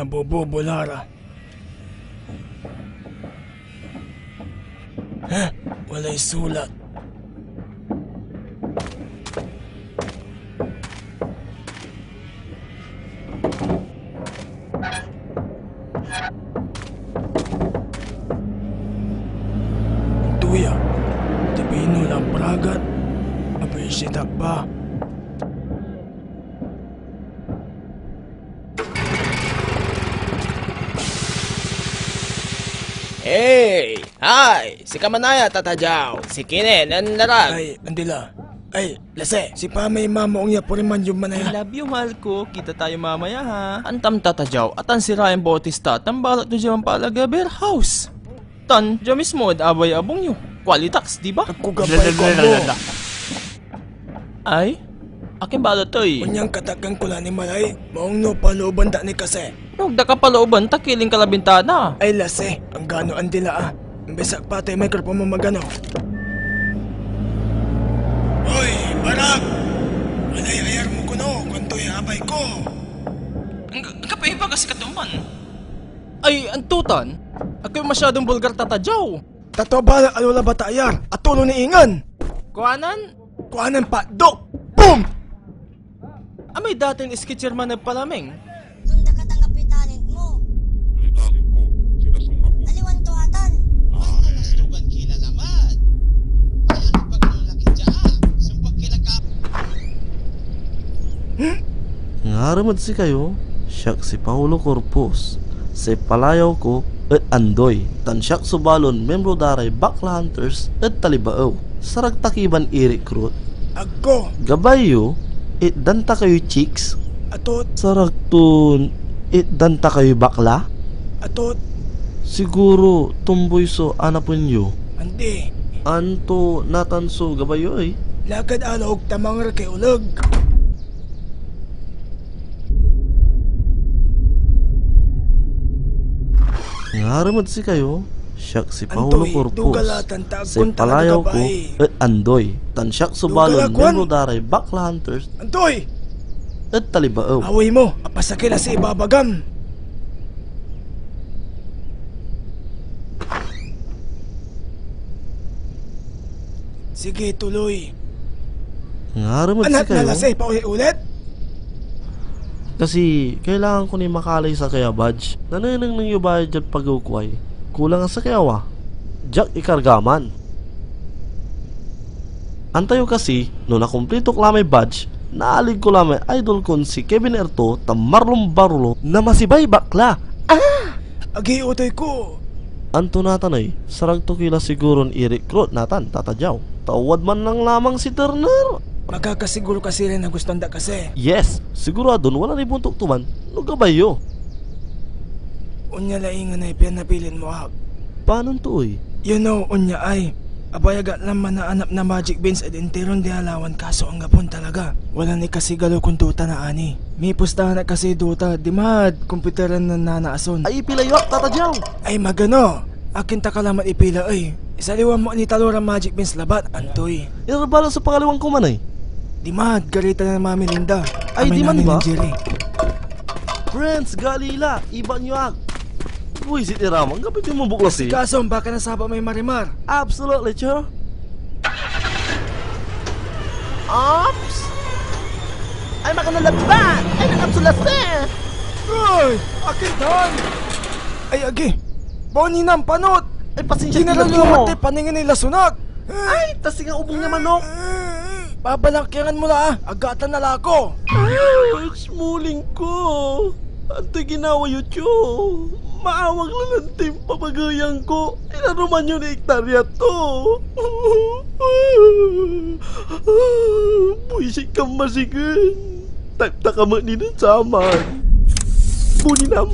nabobobolara. Walay sulat. Tuya, tipino lang pragat. Appreciate ba? Hey! Hi! Si Kamanaya tatajaw. Si Kinen ang larag. Ay, andila. Ay, lase. Si Pamay mamaong niya po rin man yung I manaya. love you, mahal ko. Kita tayo mamaya, ha? Antam tatajaw at ang si Ryan Bautista tambalak do dyan palaga bear house. Tan, dyan mismo abay abong nyo. Qualitax, di ba? Ako gabay ko mo. Ay? Akin bala to eh. Unyang katagang kula ni Malay. Maong no palooban da ni kasi. Nugda ka palooban, takiling kalabintana. Ay, lase. Ang gano andila Besak pati microphone mo magano. Hoy, Barag! Anay-ayar mo ko no, kwanto'y abay ko. Ang kapaiba kasi katuman. Ay, antutan. Ako'y masyadong bulgar tatajaw. Tato bala alula batayar, at tulo ni Ingan. Kuanan? Kuanan pa, do! Boom! Amay dating skitcherman na palameng. Tunda ka tanggapin talent mo. Aliwan to atan. Naslugan kila lamat. Ay ang paglulaki dyan. Sumpag kila ka. Ngaramad si kayo, siyak si Paulo Corpus. Si palayaw ko at andoy. Tansyak subalon membro daray Bakla Hunters at Talibao. Sarag takiban i-recruit. Agko, Gabayo, it danta kayo chicks. atot, Sarag tun, it danta kayo bakla. atot, Siguro tumboy so anapon yo. andi. Anto natanso gabayo eh. Lagad alog tamang kay ulag. Ngaramad si kayo, siyak si Paulo Antoy, Corpus. dugalatan ta Si agkon palayaw talaga ko gabay. at andoy. Tansyak subalon Dugalaguan. membro daray Bakla Hunters Antoy, at Talibao. away mo, apasakila si ibabagam. Sige, tuloy. Ngaramad si Anak kayo. na lasay pa ulit. Kasi kailangan ko ni makalay sa kaya badge. Nananang nang yung bayad dyan pag-ukway. Kulang sa kayawa. Jack ikargaman. Antayo kasi, no nakumplito ko lamay badge, naalig ko lamay idol kon si Kevin Erto ta Marlon Barolo na masibay bakla. Agi utoy ko. Anto natanay, sarag to kila siguron i-recruit natan tatajaw. Tawad man lang lamang si Turner. Magkakasiguro kasi rin na gusto nda kasi. Yes, siguradon wala ni buntok tuman. No gabayo. Unya laingan ay pinapilin mo hag. Paano to eh? You know, unya ay. Abayaga naman na anap na magic beans at interon di halawan kaso ang gapon talaga. Wala ni kasi galo kung duta na ani. May pustahan na kasi duta, di mad, komputeran na nanaason. Ay pilayo tatajaw. Ay magano, akin takalamat ipila ay. Isaliwan mo ni talura magic beans labat, antoy. Irabala sa pangalawang kumanay. Di mad, garita na Mami Linda. Ay, Amay di man namin ba? ni Jerry. Friends, galila, iba nyo ag. Uy, si Tiramang, kapit yung mabuklas eh. Kaso, baka nasaba may marimar. Absolutely, sure. Ops! Ay, makanalaban! Ay, nakapsulasin! Ay, akin tan! Ay, agi. Boni ng panot! Ay, pasensya General mo. Lumate, paningin nila sunag! Ay, tasing ang ubong niya manok. Babalangkiran mo na agatan na lako! Ay, smuling ko. Ante ginawa yun yun. Maawag lalantim papagayang ko. Inaruman yun na hektarya to. Buisik kang masigan. Takta ka man din sa aman. Buninam.